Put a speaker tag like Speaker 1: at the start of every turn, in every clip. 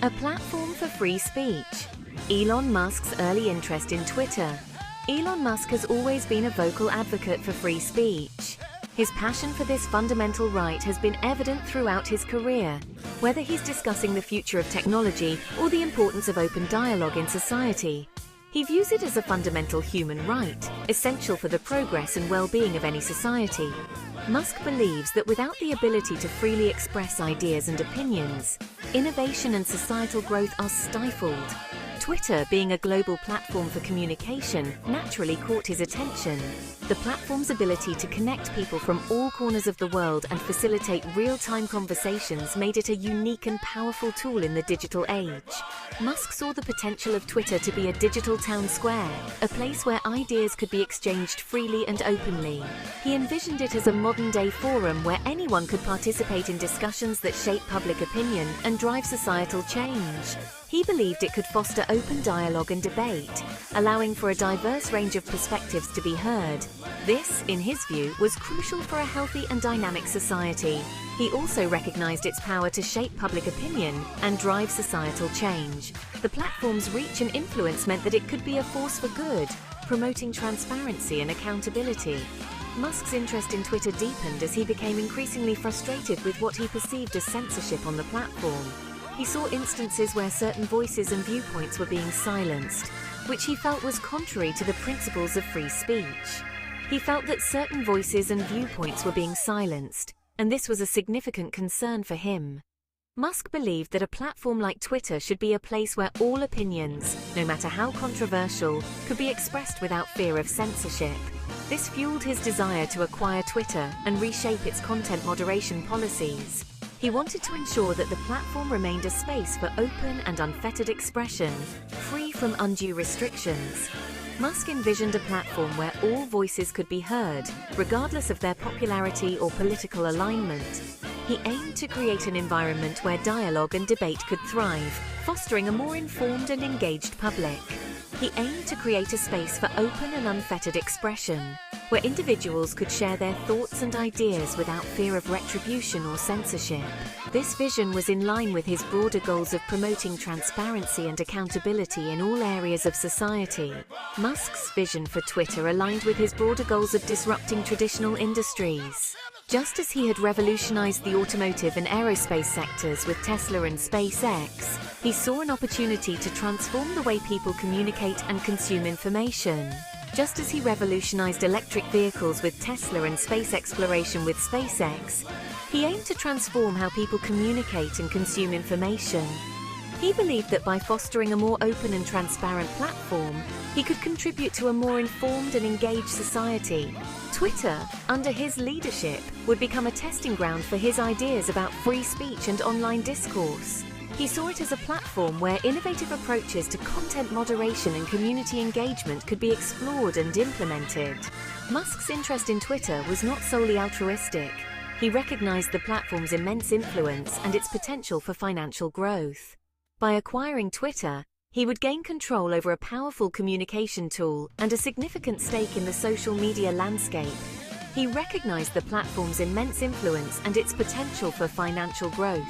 Speaker 1: A platform for free speech. Elon Musk's early interest in Twitter. Elon Musk has always been a vocal advocate for free speech. His passion for this fundamental right has been evident throughout his career, whether he's discussing the future of technology or the importance of open dialogue in society. He views it as a fundamental human right, essential for the progress and well-being of any society. Musk believes that without the ability to freely express ideas and opinions, innovation and societal growth are stifled. Twitter, being a global platform for communication, naturally caught his attention. The platform's ability to connect people from all corners of the world and facilitate real-time conversations made it a unique and powerful tool in the digital age. Musk saw the potential of Twitter to be a digital town square, a place where ideas could be exchanged freely and openly. He envisioned it as a modern-day forum where anyone could participate in discussions that shape public opinion and drive societal change. He believed it could foster open dialogue and debate, allowing for a diverse range of perspectives to be heard. This, in his view, was crucial for a healthy and dynamic society. He also recognized its power to shape public opinion and drive societal change. The platform's reach and influence meant that it could be a force for good, promoting transparency and accountability. Musk's interest in Twitter deepened as he became increasingly frustrated with what he perceived as censorship on the platform. He saw instances where certain voices and viewpoints were being silenced, which he felt was contrary to the principles of free speech. He felt that certain voices and viewpoints were being silenced, and this was a significant concern for him. Musk believed that a platform like Twitter should be a place where all opinions, no matter how controversial, could be expressed without fear of censorship. This fueled his desire to acquire Twitter and reshape its content moderation policies. He wanted to ensure that the platform remained a space for open and unfettered expression, free from undue restrictions. Musk envisioned a platform where all voices could be heard, regardless of their popularity or political alignment. He aimed to create an environment where dialogue and debate could thrive, fostering a more informed and engaged public. He aimed to create a space for open and unfettered expression, where individuals could share their thoughts and ideas without fear of retribution or censorship. This vision was in line with his broader goals of promoting transparency and accountability in all areas of society. Musk's vision for Twitter aligned with his broader goals of disrupting traditional industries. Just as he had revolutionized the automotive and aerospace sectors with Tesla and SpaceX, he saw an opportunity to transform the way people communicate and consume information. Just as he revolutionized electric vehicles with Tesla and space exploration with SpaceX, he aimed to transform how people communicate and consume information. He believed that by fostering a more open and transparent platform, he could contribute to a more informed and engaged society. Twitter, under his leadership, would become a testing ground for his ideas about free speech and online discourse. He saw it as a platform where innovative approaches to content moderation and community engagement could be explored and implemented. Musk's interest in Twitter was not solely altruistic. He recognized the platform's immense influence and its potential for financial growth. By acquiring Twitter, he would gain control over a powerful communication tool and a significant stake in the social media landscape. He recognized the platform's immense influence and its potential for financial growth.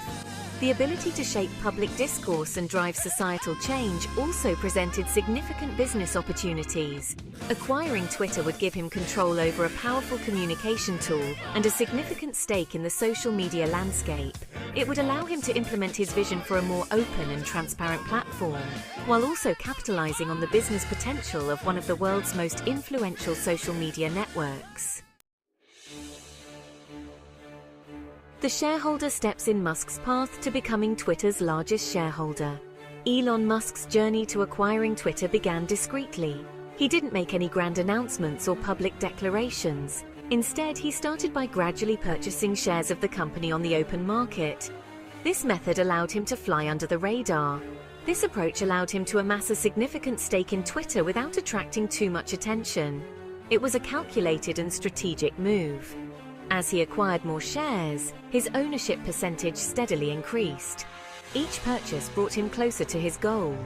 Speaker 1: The ability to shape public discourse and drive societal change also presented significant business opportunities. Acquiring Twitter would give him control over a powerful communication tool and a significant stake in the social media landscape. It would allow him to implement his vision for a more open and transparent platform, while also capitalizing on the business potential of one of the world's most influential social media networks. The shareholder steps in Musk's path to becoming Twitter's largest shareholder. Elon Musk's journey to acquiring Twitter began discreetly. He didn't make any grand announcements or public declarations. Instead, he started by gradually purchasing shares of the company on the open market. This method allowed him to fly under the radar. This approach allowed him to amass a significant stake in Twitter without attracting too much attention. It was a calculated and strategic move. As he acquired more shares, his ownership percentage steadily increased. Each purchase brought him closer to his goal.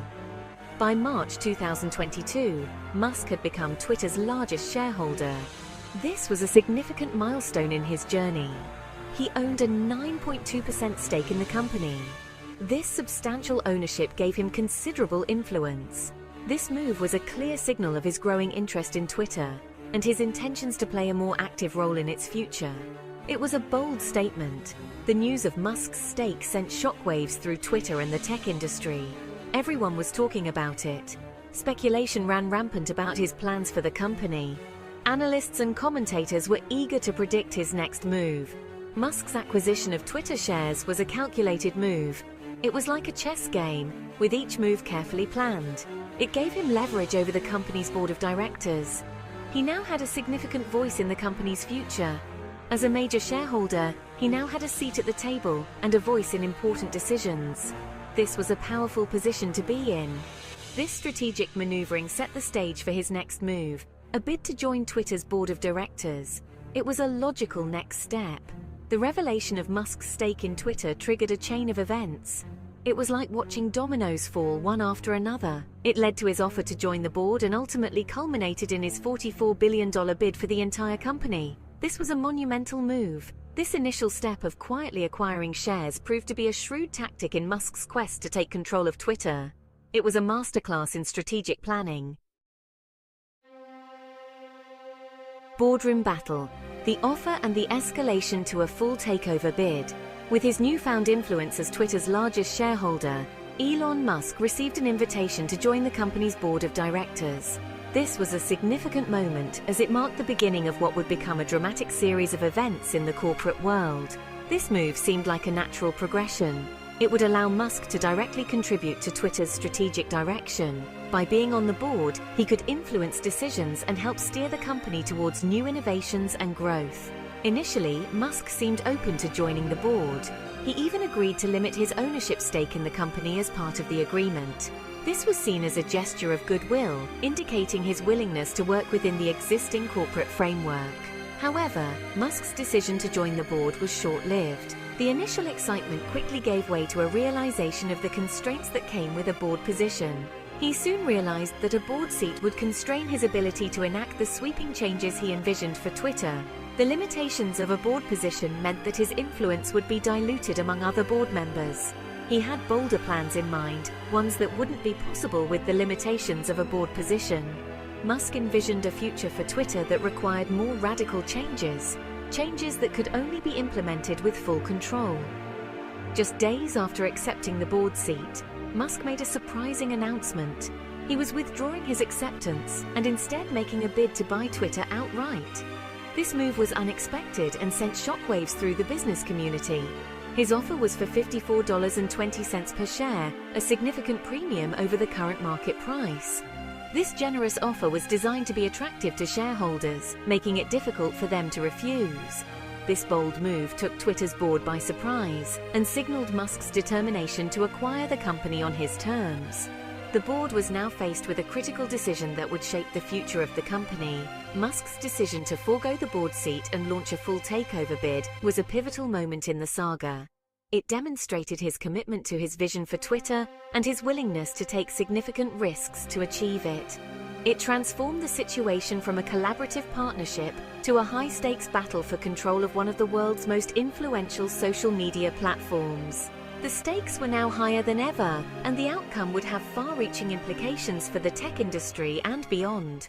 Speaker 1: By March 2022, Musk had become Twitter's largest shareholder. This was a significant milestone in his journey. He owned a 9.2% stake in the company. This substantial ownership gave him considerable influence. This move was a clear signal of his growing interest in Twitter and his intentions to play a more active role in its future. It was a bold statement. The news of Musk's stake sent shockwaves through Twitter and the tech industry. Everyone was talking about it. Speculation ran rampant about his plans for the company. Analysts and commentators were eager to predict his next move. Musk's acquisition of Twitter shares was a calculated move. It was like a chess game, with each move carefully planned. It gave him leverage over the company's board of directors. He now had a significant voice in the company's future. As a major shareholder, he now had a seat at the table and a voice in important decisions. This was a powerful position to be in. This strategic maneuvering set the stage for his next move, a bid to join Twitter's board of directors. It was a logical next step. The revelation of Musk's stake in Twitter triggered a chain of events. It was like watching dominoes fall one after another. It led to his offer to join the board and ultimately culminated in his $44 billion bid for the entire company. This was a monumental move. This initial step of quietly acquiring shares proved to be a shrewd tactic in Musk's quest to take control of Twitter. It was a masterclass in strategic planning. Boardroom battle. The offer and the escalation to a full takeover bid. With his newfound influence as Twitter's largest shareholder, Elon Musk received an invitation to join the company's board of directors. This was a significant moment as it marked the beginning of what would become a dramatic series of events in the corporate world. This move seemed like a natural progression. It would allow Musk to directly contribute to Twitter's strategic direction. By being on the board, he could influence decisions and help steer the company towards new innovations and growth. Initially, Musk seemed open to joining the board. He even agreed to limit his ownership stake in the company as part of the agreement. This was seen as a gesture of goodwill, indicating his willingness to work within the existing corporate framework. However, Musk's decision to join the board was short-lived. The initial excitement quickly gave way to a realization of the constraints that came with a board position. He soon realized that a board seat would constrain his ability to enact the sweeping changes he envisioned for Twitter. The limitations of a board position meant that his influence would be diluted among other board members. He had bolder plans in mind, ones that wouldn't be possible with the limitations of a board position. Musk envisioned a future for Twitter that required more radical changes that could only be implemented with full control. Just days after accepting the board seat, Musk made a surprising announcement. He was withdrawing his acceptance and instead making a bid to buy Twitter outright. This move was unexpected and sent shockwaves through the business community. His offer was for $54.20 per share, a significant premium over the current market price. This generous offer was designed to be attractive to shareholders, making it difficult for them to refuse. This bold move took Twitter's board by surprise and signaled Musk's determination to acquire the company on his terms. The board was now faced with a critical decision that would shape the future of the company. Musk's decision to forego the board seat and launch a full takeover bid was a pivotal moment in the saga. It demonstrated his commitment to his vision for Twitter and his willingness to take significant risks to achieve it. It transformed the situation from a collaborative partnership to a high-stakes battle for control of one of the world's most influential social media platforms. The stakes were now higher than ever, and the outcome would have far-reaching implications for the tech industry and beyond.